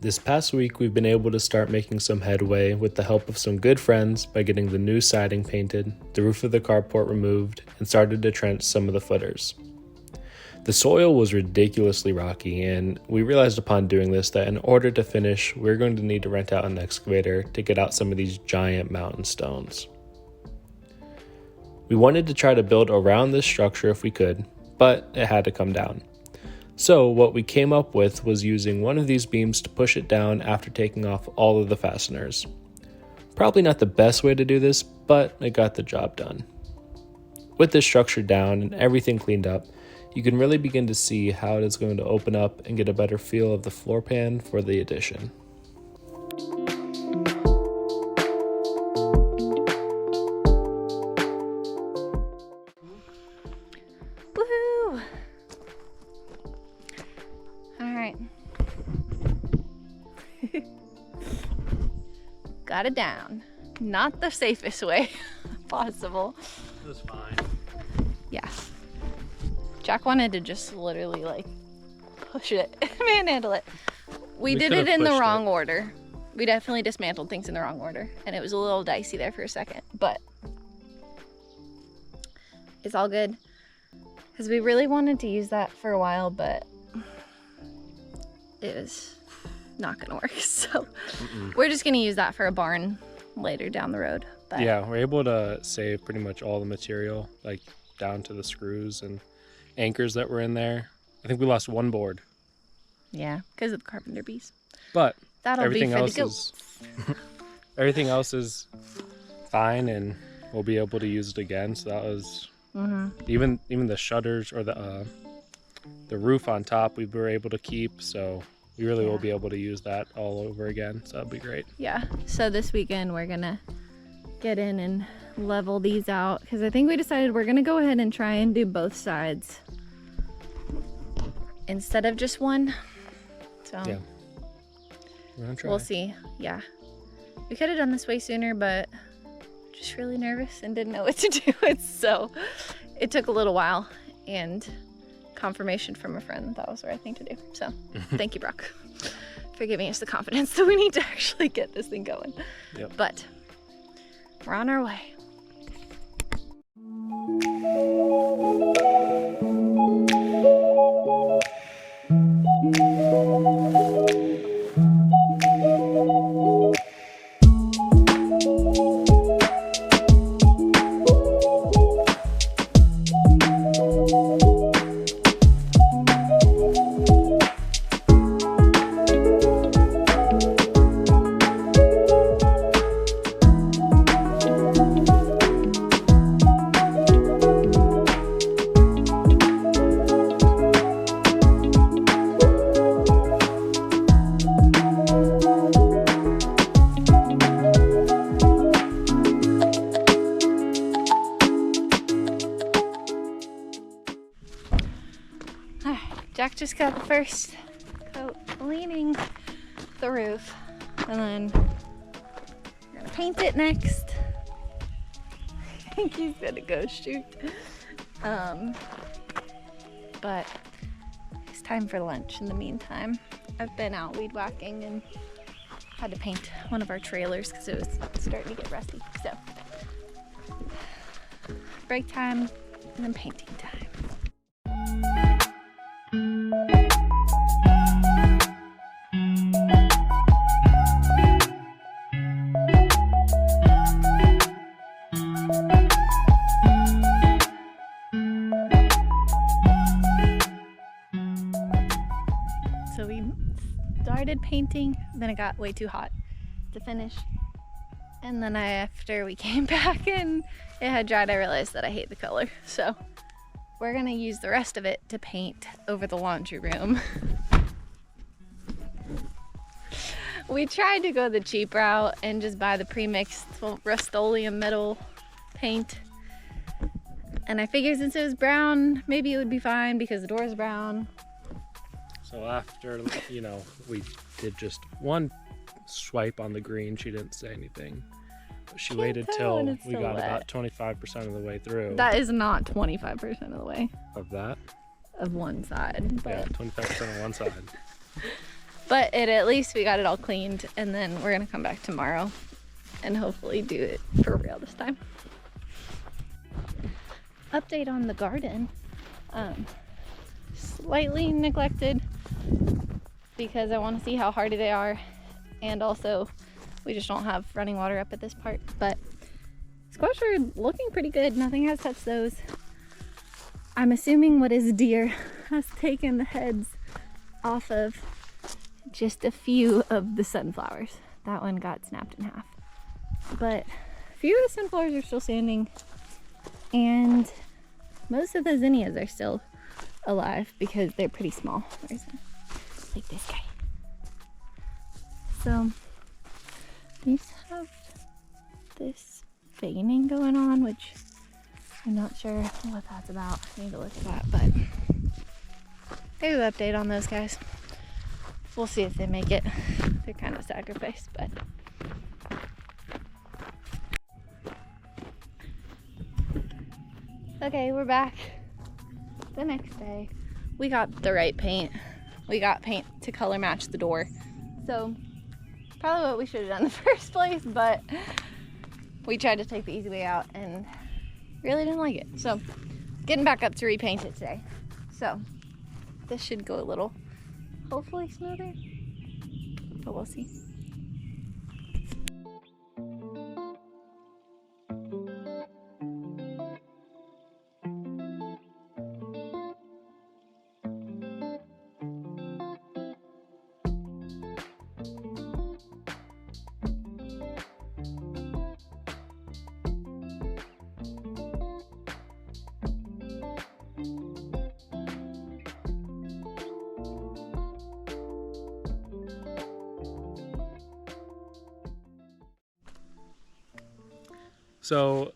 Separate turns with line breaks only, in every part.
This past week, we've been able to start making some headway with the help of some good friends by getting the new siding painted, the roof of the carport removed, and started to trench some of the footers. The soil was ridiculously rocky, and we realized upon doing this that in order to finish, we're going to need to rent out an excavator to get out some of these giant mountain stones. We wanted to try to build around this structure if we could, but it had to come down. So what we came up with was using one of these beams to push it down after taking off all of the fasteners. Probably not the best way to do this, but it got the job done. With this structure down and everything cleaned up, you can really begin to see how it is going to open up and get a better feel of the floor pan for the addition.
Woohoo! All right. Got it down. Not the safest way possible.
It was fine.
Yeah. Jack wanted to just literally like push it, manhandle it. We did it in the wrong order. We definitely dismantled things in the wrong order, and it was a little dicey there for a second, but it's all good because we really wanted to use that for a while, but it was not gonna work. So we're just gonna use that for a barn later down the road. But
yeah, we're able to save pretty much all the material, like down to the screws and anchors that were in there. I think we lost one board.
Yeah, because of the carpenter bees.
But
that'll be for the goats.
Everything else is fine, and we'll be able to use it again. So that was even the shutters or the roof on top we were able to keep. So we really will be able to use that all over again. So that'll be great.
Yeah. So this weekend we're gonna get in and level these out because I think we decided we're gonna go ahead and try and do both sides instead of just one. So yeah, we'll see. Yeah, we could have done this way sooner, but just really nervous and didn't know what to do. So it took a little while, and confirmation from a friend that was the right thing to do. So thank you, Brock, for giving us the confidence that we need to actually get this thing going.
Yep.
But we're on our way. Jack just got the first coat cleaning the roof, and then we're gonna paint it next. I think he's gonna go shoot. But it's time for lunch in the meantime. I've been out weed whacking and had to paint one of our trailers because it was starting to get rusty. So break time and then painting time. So we started painting, then it got way too hot to finish. And then after we came back and it had dried, I realized that I hate the color. So we're gonna use the rest of it to paint over the laundry room. We tried to go the cheap route and just buy the pre-mixed Rust-Oleum metal paint. And I figured since it was brown, maybe it would be fine because the door is brown.
So after, we did just one swipe on the green, she didn't say anything. But she waited till we got about 25% of the way through.
That is not 25% of the way.
Of that?
Of one side. But...
yeah, 25% on one side.
But at least we got it all cleaned, and then we're gonna come back tomorrow and hopefully do it for real this time. Update on the garden. Slightly neglected because I want to see how hardy they are, and also we just don't have running water up at this part. But squash are looking pretty good. Nothing has touched those. I'm assuming what is deer has taken the heads off of just a few of the sunflowers. That one got snapped in half, but a few of the sunflowers are still standing, and most of the zinnias are still alive because they're pretty small. Where's it? Like this guy. So these have this veining going on, which I'm not sure what that's about. I need to look at that, but there's an update on those guys. We'll see if they make it. They're kind of sacrificed, but okay, we're back the next day. We got the right paint. We got paint to color match the door. So probably what we should have done in the first place, but we tried to take the easy way out and really didn't like it. So getting back up to repaint it today. So this should go a little, hopefully smoother, but we'll see.
So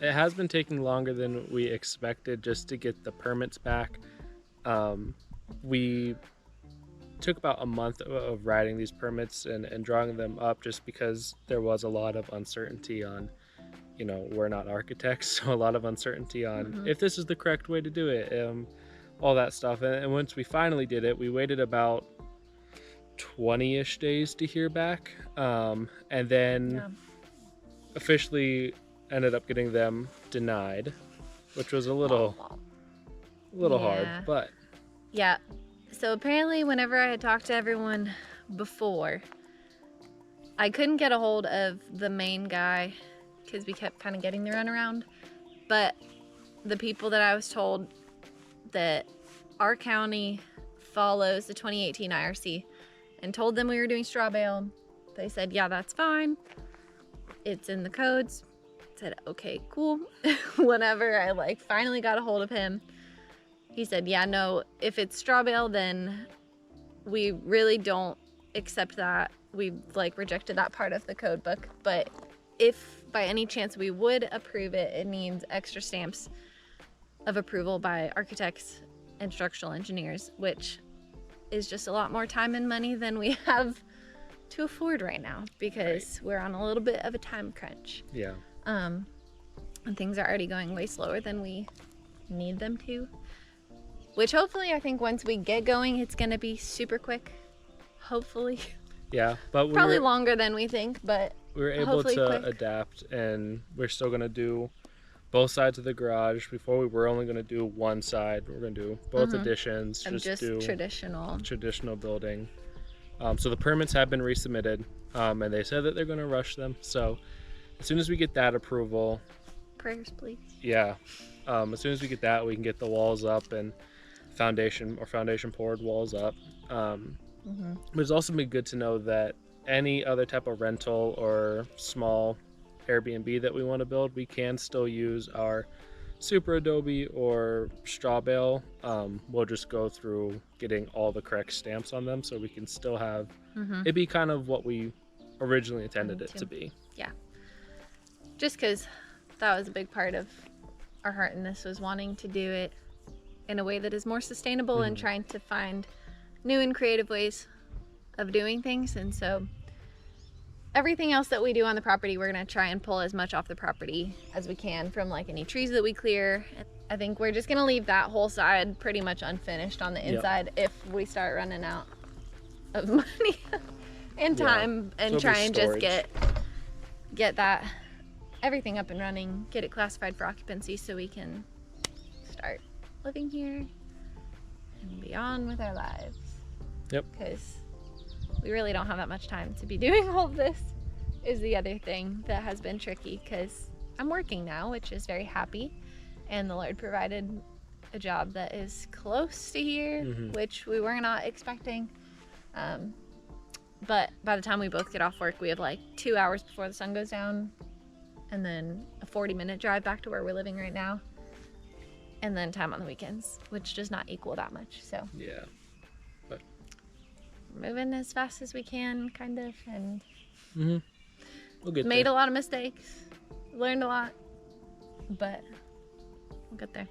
it has been taking longer than we expected just to get the permits back. We took about a month of writing these permits and drawing them up just because there was a lot of uncertainty on, you know, we're not architects, so a lot of uncertainty on if this is the correct way to do it, all that stuff. And once we finally did it, we waited about 20-ish days to hear back, and then officially ended up getting them denied, which was a little hard, but
yeah. So apparently whenever I had talked to everyone before, I couldn't get a hold of the main guy because we kept kind of getting the runaround, but the people that I was told that our county follows the 2018 IRC and told them we were doing straw bale, they said, yeah, that's fine. It's in the codes. I said, okay, cool. Whenever I finally got a hold of him, he said, yeah, no, if it's straw bale, then we really don't accept that. We've rejected that part of the code book. But if by any chance we would approve it, it needs extra stamps of approval by architects and structural engineers, which is just a lot more time and money than we have to afford right now because we're on a little bit of a time crunch.
Yeah.
And things are already going way slower than we need them to, which hopefully I think once we get going, it's going to be super quick. Hopefully.
Yeah, but
probably longer than we think, but
we were able to adapt, and we're still going to do both sides of the garage. Before we were only going to do one side. We're going to do both additions, just do traditional building. So the permits have been resubmitted, and they said that they're going to rush them. So as soon as we get that approval,
prayers please.
Yeah, as soon as we get that, we can get the walls up and foundation poured walls up. But it's also been good to know that any other type of rental or small Airbnb that we want to build, we can still use our super adobe or straw bale. We'll just go through getting all the correct stamps on them so we can still have it be kind of what we originally intended it to be.
Yeah, just because that was a big part of our heart in this, was wanting to do it in a way that is more sustainable and trying to find new and creative ways of doing things. And so everything else that we do on the property, we're going to try and pull as much off the property as we can from any trees that we clear. I think we're just going to leave that whole side pretty much unfinished on the inside if we start running out of money and time, and try and just get that everything up and running, get it classified for occupancy so we can start living here and be on with our lives.
Yep.
Because we really don't have that much time to be doing all of this, is the other thing that has been tricky, because I'm working now, which is very happy, and the Lord provided a job that is close to here, which we were not expecting. But by the time we both get off work, we have like 2 hours before the sun goes down, and then a 40-minute drive back to where we're living right now, and then time on the weekends, which does not equal that much. So
yeah, but
we're moving as fast as we can, kind of, and
we'll get
made
there.
a lot of mistakes, learned a lot, but we'll get there.